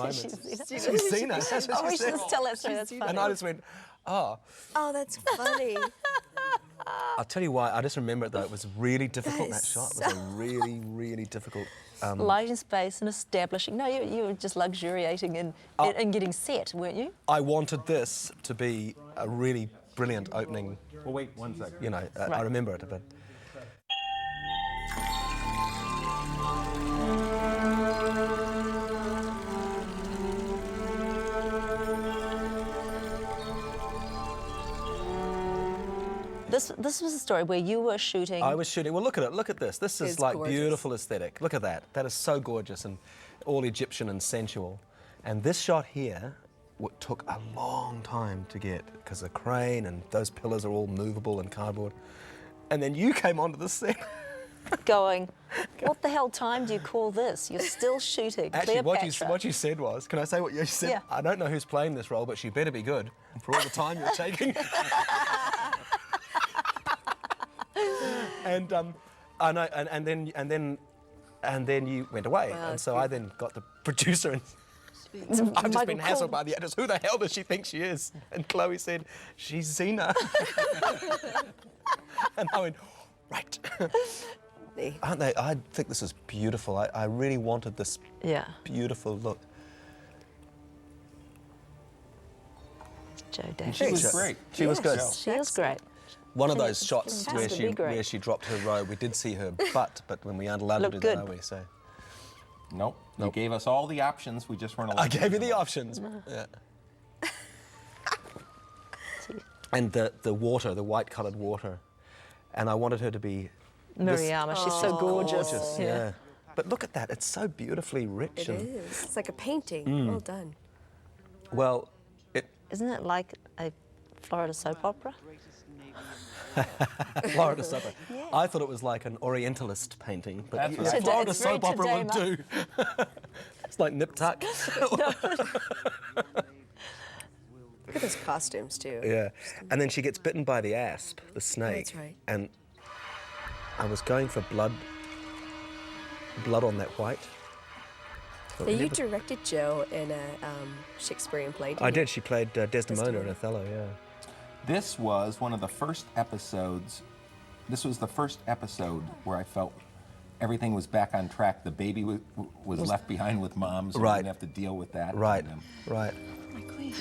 moment. She's She's seen her. That's what Oh, we she should said. just tell that story. That's funny. And I just went, oh. Oh, that's funny. I'll tell you why. I just remember it though. It was really difficult. That That is shot It was a really, really difficult. Lighting space and establishing. No, you were just luxuriating in getting set, weren't you? I wanted this to be a really brilliant opening. Well, wait 1 second. You know, I Right. remember it a bit. This was a story where you were shooting. I was shooting. Well, look at it. Look at this. This is It's like gorgeous. beautiful aesthetic. Look at that. That is so gorgeous and all Egyptian and sensual. And this shot here took a long time to get because the crane and those pillars are all movable and cardboard. And then you came onto the set. going, what the hell time do you call this? You're still shooting. Actually, Cleopatra. what you said was, can I say what you said? Yeah. I don't know who's playing this role, but she better be good for all the time you're taking. And I know, and then you went away, Wow, and so I then got the producer, and I've just been hassled by the actors. Who the hell does she think she is? And Chloe said, she's Xena. And I went, right. Aren't they? I think this is beautiful. I really wanted this beautiful look. Joe Davis. She was great. She was good. She was great. One of those shots where fantastic. Be great. where she dropped her robe, we did see her butt, but when we aren't allowed to do Looked that, good. are we? So Nope. You gave us all the options. We just weren't allowed. I gave you the options. Yeah. And the water, the white-coloured water, and I wanted her to be Miriama, she's so gorgeous. gorgeous. Yeah. But look at that. It's so beautifully rich. It and, is. It's like a painting. Well done. Well, Isn't it like a Florida soap opera? Florida soap opera. I thought it was like an Orientalist painting, but That's right. Today- Florida it's very soap opera today, would do. It's like nip tuck. Look at those costumes, too. Yeah. And then she gets bitten by the asp, the snake. That's right. And I was going for blood on that white. Now, you directed Jo in a Shakespearean play, didn't I you? did. She played Desdemona in Othello, yeah. This was one of the first episodes. This was the first episode where I felt everything was back on track. The baby was left behind with mom, so we Right. didn't have to deal with that. Right, And, right. My queen.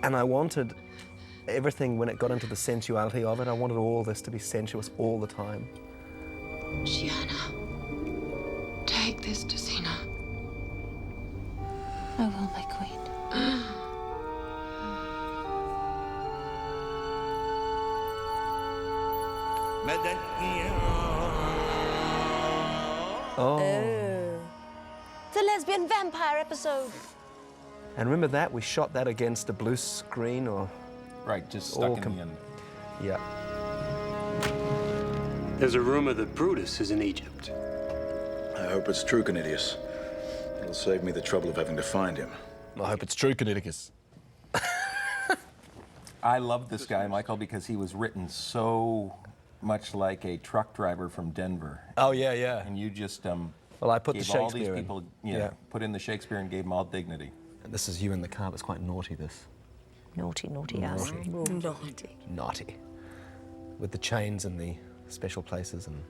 And I wanted everything, when it got into the sensuality of it, I wanted all this to be sensuous all the time. Shiana, take this to Xena. I will, my queen. Oh. It's a lesbian vampire episode. And remember that? We shot that against a blue screen or... right, just All stuck in the end. Yeah. There's a rumor that Brutus is in Egypt. I hope it's true, Canidius. It'll save me the trouble of having to find him. I hope it's true, Connecticut. I love this guy, Michael, because he was written so much like a truck driver from Denver. Oh, yeah, yeah. And you just Well, I put the gave all these Shakespeare in. people, Yeah. put in the Shakespeare and gave them all dignity. And this is you in the car. It's quite naughty, this. Naughty, naughty ass. Naughty. Naughty. With the chains and the special places and...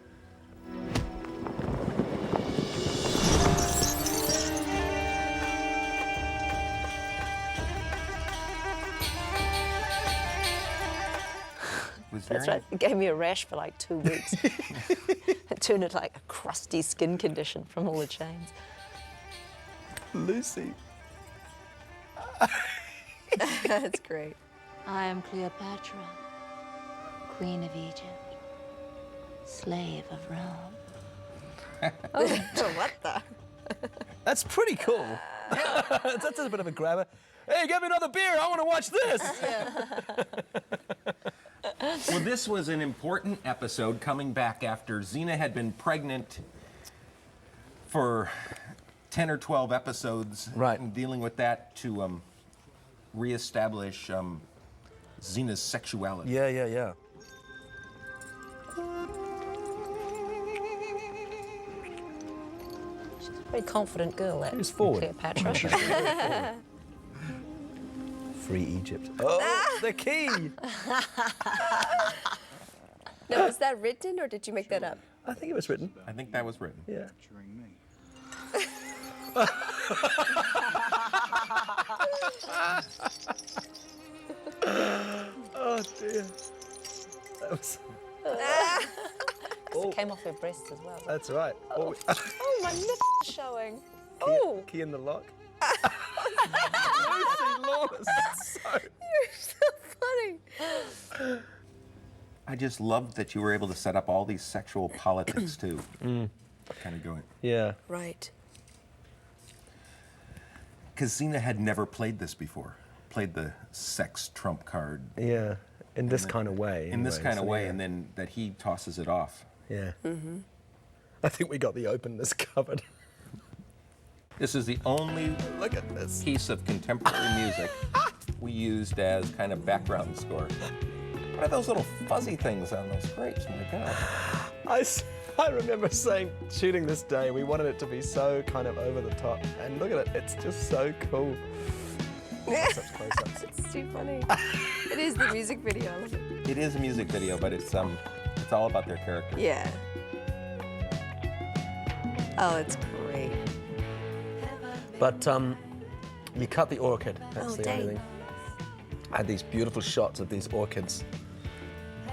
Was That's there right. It gave me a rash for like 2 weeks. It turned into like a crusty skin condition from all the chains. Lucy. That's great. I am Cleopatra, queen of Egypt, slave of Rome. What the? That's pretty cool. That's a bit of a grabber. Hey, give me another beer. I want to watch this. Well, this was an important episode coming back after Xena had been pregnant for 10 or 12 episodes. Right. And dealing with that to reestablish Xena's sexuality. Yeah, yeah, yeah. Very confident girl, that Who's forward? Cleopatra. Free Egypt. Oh, the key! Now, was that written or did you make that up? I think it was written. I think that was written. Yeah. Oh dear. That was. It came off her breasts as well. That's right. Oh, Oh, my nipple's showing. Oh, key in the lock. Lucy Lawless. So funny. I just loved that you were able to set up all these sexual politics too. Kind of going. Yeah. Right. Because Xena had never played this before. Played the sex trump card. Yeah. In this kind of way. In this anyway, kind of so way, yeah. and then that he tosses it off. Yeah. I think we got the openness covered. This is the only Look at this. piece of contemporary music we used as kind of background score. What are those little fuzzy things on those grapes? My God. I remember saying, shooting this day, we wanted it to be so kind of over the top. And look at it, it's just so cool. Such close-ups. It's too funny. It is the music video. I love it. It is a music video, but it's all about their character. Yeah. Oh, it's great. But you cut the orchid. That's Oh, the dang. only thing. I had these beautiful shots of these orchids.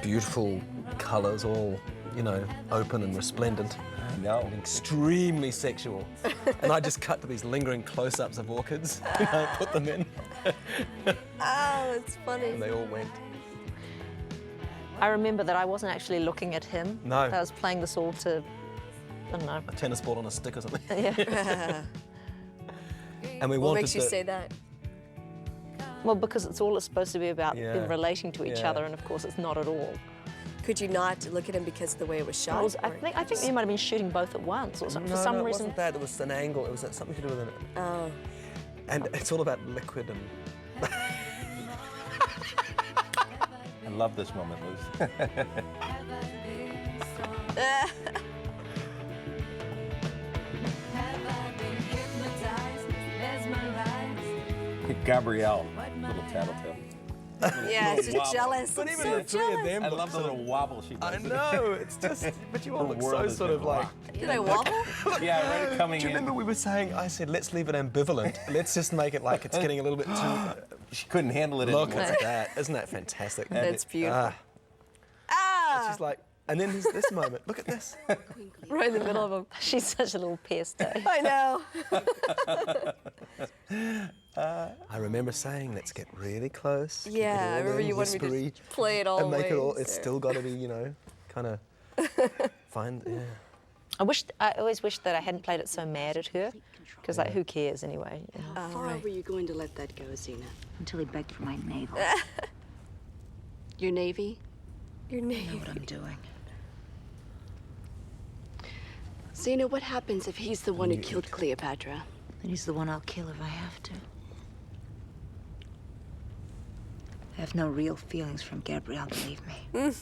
Beautiful colours, all, you know, open and resplendent. I know. Extremely sexual. And I just cut to these lingering close-ups of orchids. You know, put them in. Oh, it's funny. And they all went. I remember that I wasn't actually looking at him. No. I was playing this all to, I don't know. A tennis ball on a stick or something. Yeah. And we What wanted makes you to, say that? Well, because it's all it's supposed to be about Yeah. them relating to each Yeah. other, and of course it's not at all. Could you not look at him because of the way it was shot? I or- think you might have been shooting both at once, or something. No, For some no, it reason. wasn't that. It was an angle. It was something to do with it. Oh. And it's all about liquid and... I love this moment, Liz. Gabrielle, little tattletale. Yeah, it's just wobble. jealous. But I'm even so the three of jealous. them I look love the sort little of... wobble she does. I know, it's just... But you all Her look world so has sort been of like... rocked. Did I wobble? Yeah, right coming Do you in. remember we were saying, I said, let's leave it ambivalent. Let's just make it like it's getting a little bit too... She couldn't handle it Look anymore. at that. Isn't that fantastic? That's beautiful. Ah, she's like... And then there's this moment. Look at this. Right in the middle of them. She's such a little pest, eh? I know. I remember saying, let's get really close. keep it Yeah, all I remember in, you wanted me whispery, to play it all and make it all... ways It's there. still got to be, you know, kind of... Find... Yeah. I always wished that I hadn't played it so mad at her, because like, who cares anyway? You know? How far right. were you going to let that go, Xena? Until he begged for my navel. Your Navy? Your I know name. what I'm doing. Xena, what happens if he's the one who killed Cleopatra? And he's the one I'll kill if I have to. I have no real feelings from Gabrielle, believe me.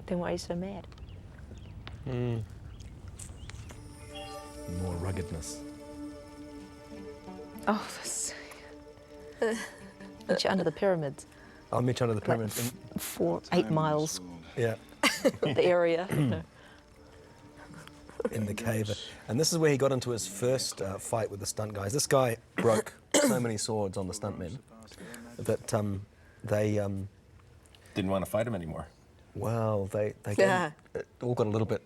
Then why are you so mad? More ruggedness. Oh, this. Meet you under the pyramids. I'll meet you under the pyramid. 8 miles, Yeah. the area. You know. In the cave. And this is where he got into his first fight with the stunt guys. This guy broke so many swords on the stuntmen that they, Didn't want to fight him anymore. well, they Yeah. it all got a little bit,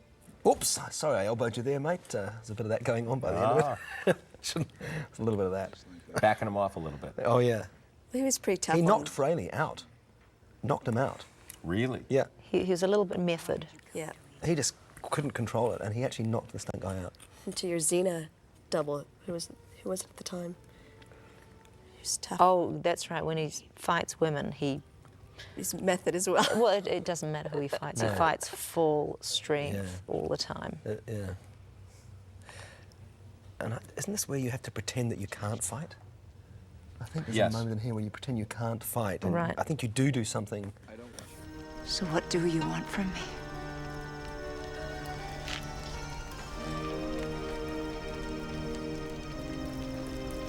oops, sorry, I elbowed you there, mate. There's a bit of that going on by the end of it. There's a little bit of that. Backing him off a little bit. Oh, yeah. He was pretty tough. He on knocked him. Fraley out. Knocked him out. Really? Yeah. He was a little bit method. Yeah. He just couldn't control it, and he actually knocked the stunt guy out. Into your Xena double. Who was it at the time? He was tough. Oh, that's right. When he fights women, His method as well. well, it doesn't matter who he fights. No. He fights full strength Yeah. all the time. Yeah. And isn't this where you have to pretend that you can't fight? I think there's Yes. a moment in here where you pretend you can't fight. And Right. I think you do something. So what do you want from me?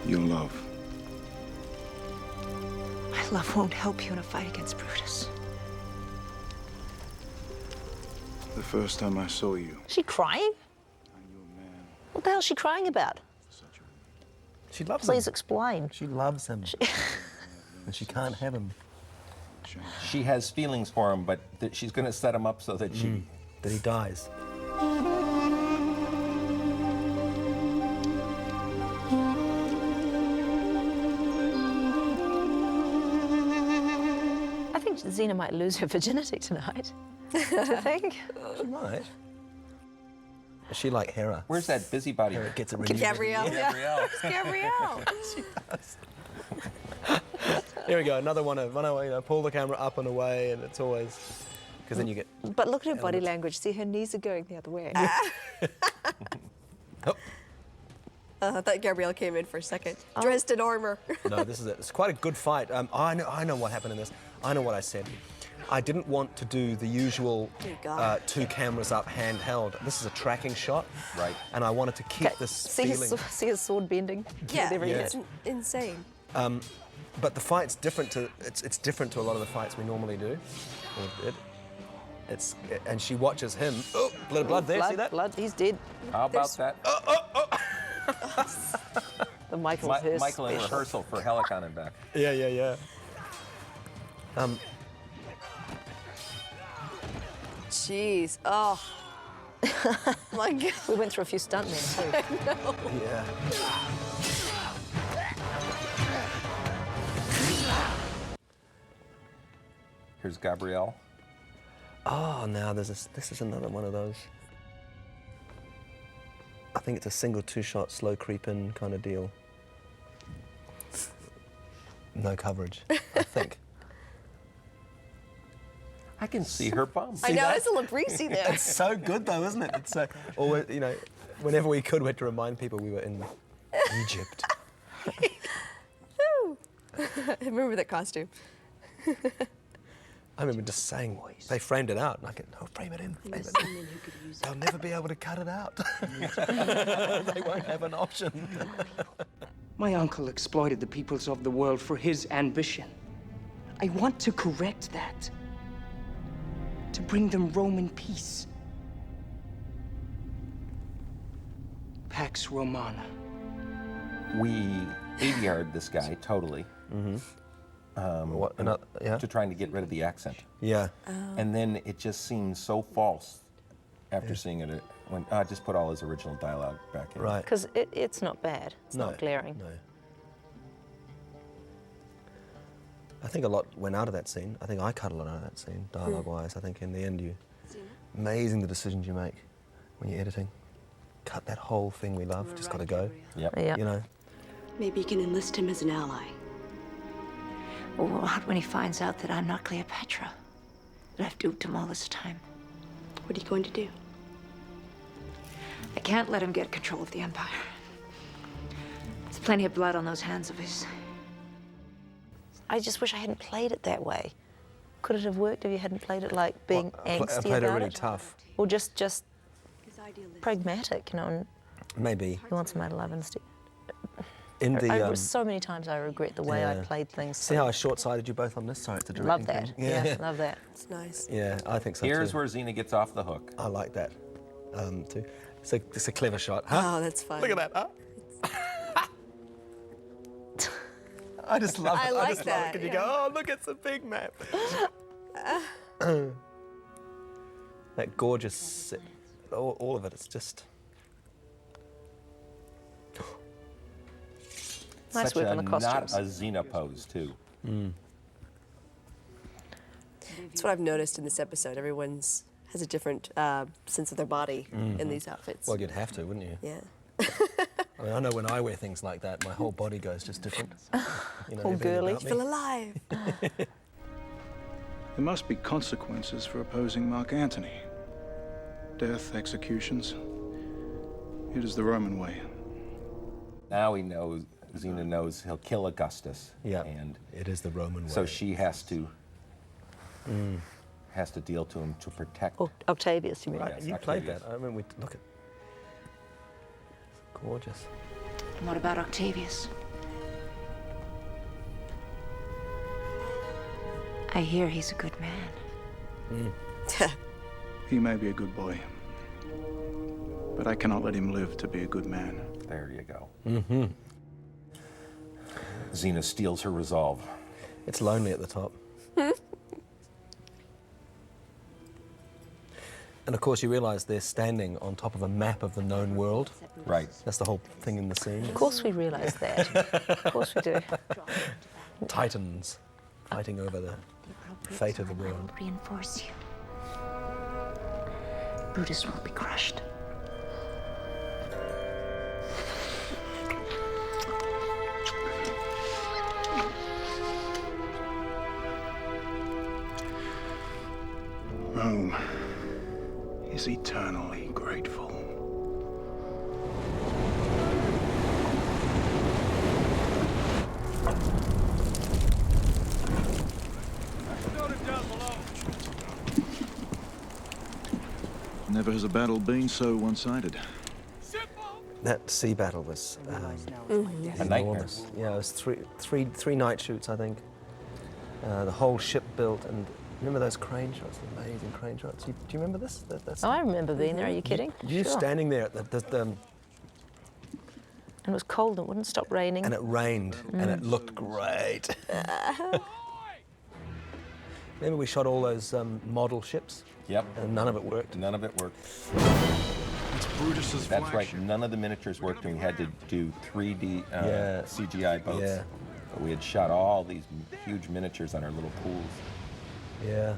Your love. My love won't help you in a fight against Brutus. The first time I saw you, Is she crying? I knew a man What the hell is she crying about? for such a woman. She loves Please him. explain. She loves him. And she can't have him. She has feelings for him, but she's going to set him up so that she. That he dies. I think Xena might lose her virginity tonight. Do you think? She might. Is she like Hera? Where's that busybody? Hera gets it renewed. Gabrielle. Gabrielle. Gabrielle. She does. Here we go, another one of, pull the camera up and away, and it's always, because then you get, But look at her body language. See, her knees are going the other way. oh, I thought Gabrielle came in for a second. Dressed in armor. no, this is it. It's quite a good fight. I know what happened in this. I know what I said. I didn't want to do the usual Dear God. 2 cameras up handheld. This is a tracking shot. Right. And I wanted to keep Okay, this see feeling. see his sword bending? Yeah, Whatever he yeah. it's insane. But the fight's different to, it's different to a lot of the fights we normally do. And she watches him. Oh, blood there, see that? Blood, he's dead. How about that? The Michael Hurst Michael in special. rehearsal for Helicon and back. Yeah. Jeez. Oh. My God. We went through a few stuntmen too. Yeah. Here's Gabrielle. Oh, now this is another one of those. I think it's a single 2-shot, slow creep in kind of deal. No coverage, I think. I can see her bum. I know, that? it's a little greasy there. It's so good though, isn't it? It's so, always, whenever we could, we had to remind people we were in Egypt. I remember that costume. I remember just saying, they framed it out, and I could, oh, frame it in, frame it in. They'll never be able to cut it out. They won't have an option. My uncle exploited the peoples of the world for his ambition. I want to correct that. To bring them Roman peace. Pax Romana. We ADR'd this guy totally. What? Yeah. To trying to get rid of the accent. Yeah. And then it just seemed so false after seeing it when I just put all his original dialogue back in. Right. Because it's not bad. It's not glaring. No. I think a lot went out of that scene. I think I cut a lot out of that scene, dialogue-wise. I think in the end, amazing the decisions you make when you're editing. Cut that whole thing we love. Just got to go. Yep. Yeah. Maybe you can enlist him as an ally. Well, what when he finds out that I'm not Cleopatra? That I've duped him all this time? What are you going to do? I can't let him get control of the Empire. There's plenty of blood on those hands of his. I just wish I hadn't played it that way. Could it have worked if you hadn't played it like being angsty I played it about really tough. Or just pragmatic, and Maybe. you want somebody to love instead. In the, So many times I regret the way I yeah. played things. see how I short-sighted you both on this? Sorry, it's a directing Love that. thing. Yeah, love that. It's nice. Yeah, I think so Here's too. where Xena gets off the hook. I like that too. It's a clever shot, huh? Oh, that's fun. Look at that, huh? I just love it. I like just love that, it. Can you yeah. go, oh, look, it's a big map. That gorgeous, all of it, it's just... Nice Such work a on the costumes. not a Xena pose, too. That's what I've noticed in this episode. Everyone's has a different sense of their body in these outfits. Well, you'd have to, wouldn't you? Yeah. I mean, I know when I wear things like that, my whole body goes just different. You know, All everything girly. about me. Feel alive. There must be consequences for opposing Mark Antony. Death, executions. It is the Roman way. Now he knows, Xena knows he'll kill Augustus. Yeah, And it is the Roman way. so she has to deal to him to protect. Oh, Octavius, you mean? Right, Yes, you played Octavius. that. I mean, look at... Gorgeous. And what about Octavius? I hear he's a good man. He may be a good boy, but I cannot let him live to be a good man. There you go. Xena steals her resolve. It's lonely at the top. And of course, you realise they're standing on top of a map of the known world. Right. That's the whole thing in the scene. Of course we realise that. Of course we do. Titans fighting over the fate of the world. Reinforce you. Brutus will be crushed. Rome is eternally grateful. Never has a battle been so one-sided. That sea battle was A nightmare. enormous. Yeah, it was three night shoots, I think. The whole ship built, and remember those crane shots? Amazing crane shots. Do you remember this? Oh, I remember being there. Are you kidding? You Sure. standing there at the And it was cold and it wouldn't stop raining. and it rained, and it looked great. Remember we shot all those model ships? Yep. And none of it worked. None of it worked. It's Brutus's That's right. None of the miniatures worked, and we had to do 3D CGI boats. Yeah. But we had shot all these huge miniatures on our little pools. Yeah.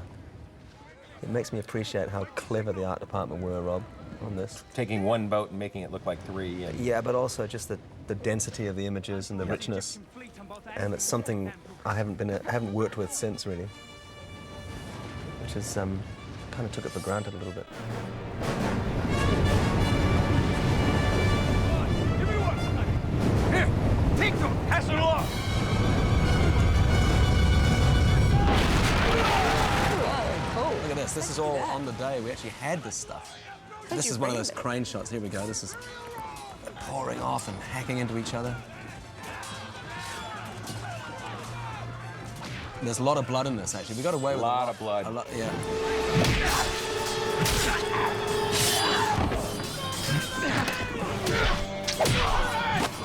It makes me appreciate how clever the art department were, Rob, on this. Taking one boat and making it look like three. And Yeah, but also just the density of the images and the richness. And it's something I haven't worked with since, really. Which is kind of took it for granted a little bit. Here, take them, pass it along. Look at this. This is all on the day. We actually had this stuff. This is one of those crane shots. Here we go. This is pouring off and hacking into each other. There's a lot of blood in this, actually. We got away with a lot of blood. A lot, yeah.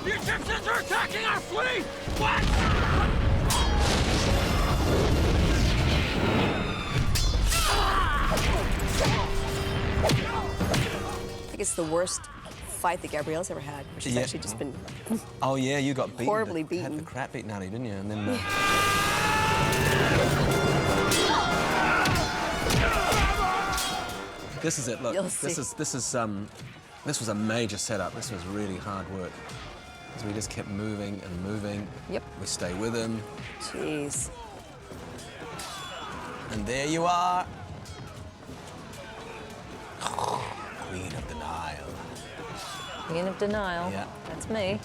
The Egyptians are attacking our fleet! What? I think it's the worst fight that Gabrielle's ever had, where she's actually just been Oh, yeah, you got beaten. Horribly Had beaten. the crap beaten out of you, didn't you? And then... This is it. Look, You'll this was a major setup. This was really hard work. So we just kept moving and moving. Yep. We stay with him, Jeez. and there you are, Queen of the Nile. Queen of denial. Yeah. That's me.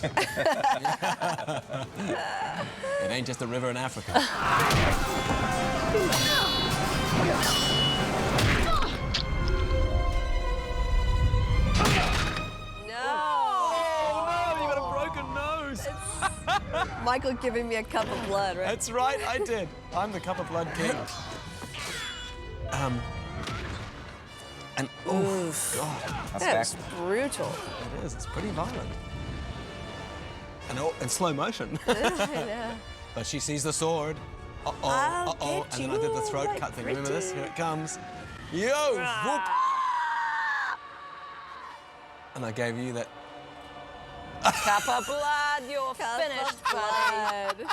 It ain't just a river in Africa. Oh, you got a broken nose. Michael giving me a cup of blood, right? That's right, I did. I'm the cup of blood king. And oh god, That's brutal. it is. It's pretty violent. And in slow motion. Yeah. But she sees the sword. I'll get And then I did the you throat like cut thing. Remember this? pretty. Here it comes. Yo! Whoop. And I gave you that. Cup of blood, you're finished, buddy.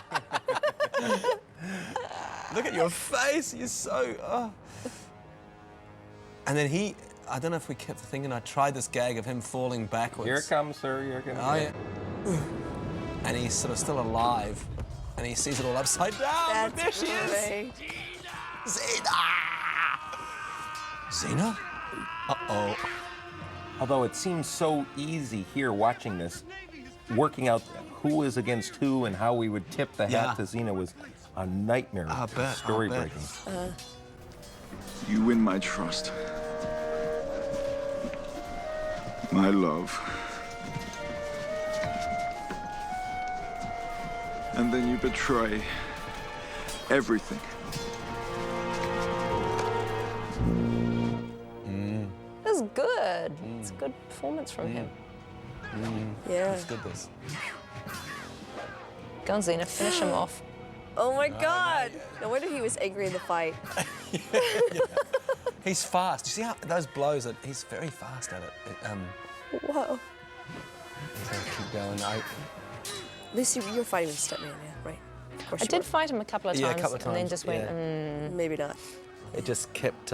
Look at your face. You're so. Oh. And then I don't know if we kept thinking, I tried this gag of him falling backwards. Here it comes, sir. You're gonna. Oh, yeah. And he's sort of still alive. And he sees it all upside down. That's There she is. great. Xena! Xena? Uh-oh. Although it seems so easy here watching this, working out who is against who and how we would tip the hat to Xena was a nightmare. I'll bet. Story breaking. You win my trust. My love. And then you betray everything was good. It's a good performance from him. Yeah. Let's do this. Go on, Xena, finish him off. Oh my God! No wonder he was angry in the fight. He's fast. You see how those blows? He's very fast at it. Whoa. He's gonna keep going. Lucy, you were fighting with Stepman, yeah, right? Of course I you did were. fight him a couple of times, Yeah, a couple of and then times, just went, yeah. Maybe not. It just kept.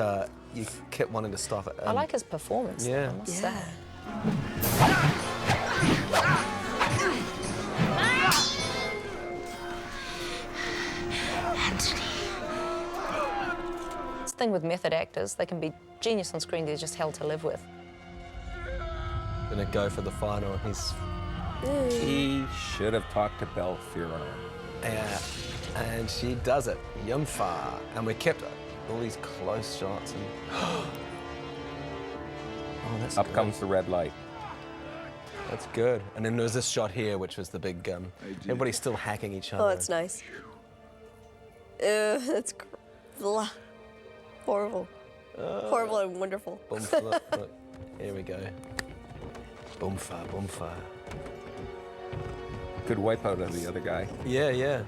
You kept wanting to stop it. I like his performance, though, Yeah. I must say. Antony. It's the thing with method actors, they can be genius on screen, they're just hell to live with. Gonna go for the final. He should have talked to Belfiron. Yeah, and she does it. Yumfa. And we kept all these close shots. And oh, that's Up good. comes the red light. That's good. And then there was this shot here, which was the big. Everybody's still hacking each other. Oh, that's nice. That's horrible. Horrible and wonderful. Boomfa, look. Here we go. Boomfa, boomfa. Good wipeout of the other guy. Yeah.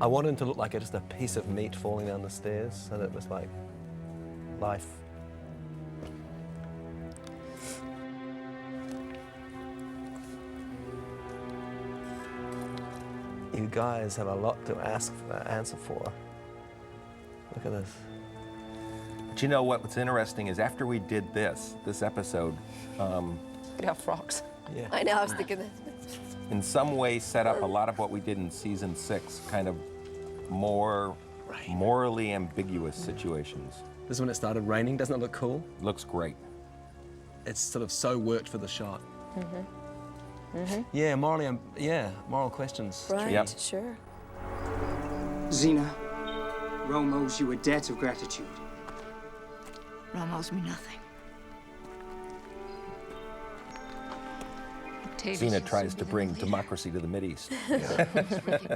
I wanted him to look like just a piece of meat falling down the stairs, so that it was like life. You guys have a lot to answer for. Look at this. But you know what's interesting is after we did this episode, Look at our frocks. Yeah. I know, I was thinking that. in some way set up a lot of what we did in season 6, kind of more morally ambiguous situations. This is when it started raining. Doesn't it look cool? Looks great. It's sort of so worked for the shot. Yeah, moral questions. Right, Yep. sure. Xena, Rome owes you a debt of gratitude. Rome owes me nothing. Octavius Xena will tries soon to be bring the leader. democracy to the Mideast.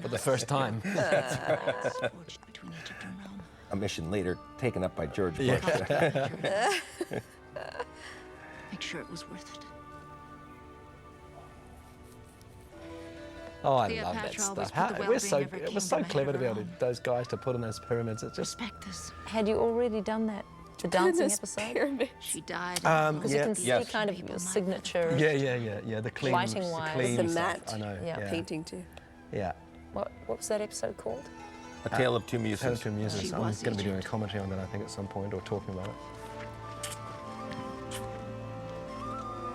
For the first time. Forged between Egypt and Rome. A mission later taken up by George Bush. Make sure it was worth it. Oh, I love Cleopatra that always stuff. put the It was so well-being of her it was so kingdom ahead clever of to be her able to own. those guys to put in those pyramids. It just Respect this. Had you already done that? The dancing Goodness, episode? pyramids. She died. Because you Yeah. can see Yes. kind of your signature. yeah. The clean, Lighting-wise. clean The stuff. mat. I know. Yeah. Painting too. Yeah. What was that episode called? A Tale of Two Muses. Tale of Two Muses. She I'm was going to be doing a Egypt. commentary on that, I think, at some point, or talking about it.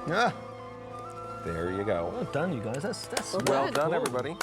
Yeah. There you go. Well done, you guys. That's Well really done, cool. everybody.